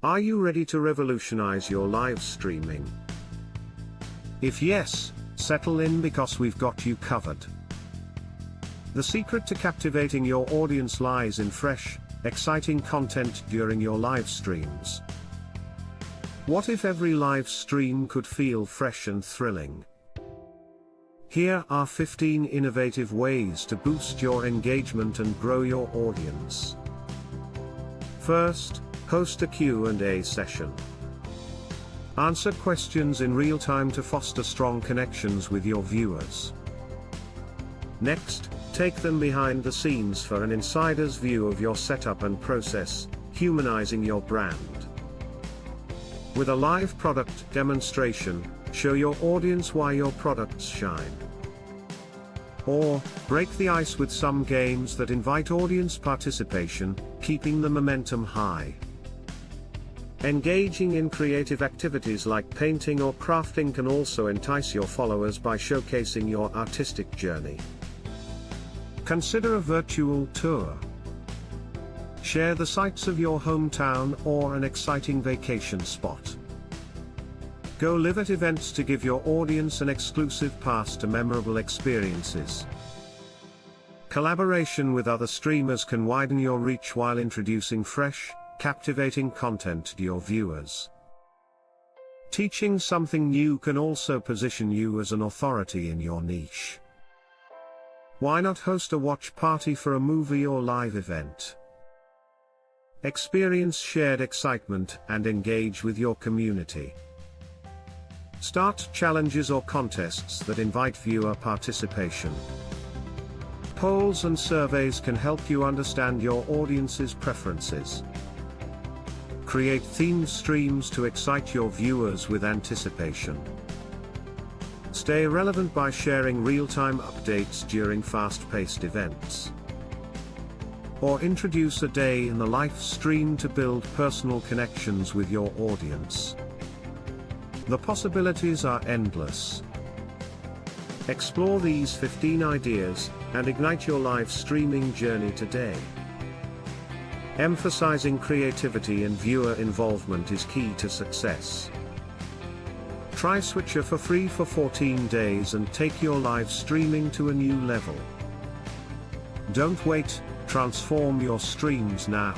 Are you ready to revolutionize your live streaming? If yes, settle in because we've got you covered. The secret to captivating your audience lies in fresh, exciting content during your live streams. What if every live stream could feel fresh and thrilling? Here are 15 innovative ways to boost your engagement and grow your audience. First, host a Q&A session. Answer questions in real time to foster strong connections with your viewers. Next, take them behind the scenes for an insider's view of your setup and process, humanizing your brand. With a live product demonstration, show your audience why your products shine. Or, break the ice with some games that invite audience participation, keeping the momentum high. Engaging in creative activities like painting or crafting can also entice your followers by showcasing your artistic journey. Consider a virtual tour. Share the sights of your hometown or an exciting vacation spot. Go live at events to give your audience an exclusive pass to memorable experiences. Collaboration with other streamers can widen your reach while introducing fresh, captivating content to your viewers. Teaching something new can also position you as an authority in your niche. Why not host a watch party for a movie or live event? Experience shared excitement and engage with your community. Start challenges or contests that invite viewer participation. Polls and surveys can help you understand your audience's preferences. Create themed streams to excite your viewers with anticipation. Stay relevant by sharing real-time updates during fast-paced events. Or introduce a day in the live stream to build personal connections with your audience. The possibilities are endless. Explore these 15 ideas, and ignite your live streaming journey today. Emphasizing creativity and viewer involvement is key to success. Try Switcher for free for 14 days and take your live streaming to a new level. Don't wait, transform your streams now.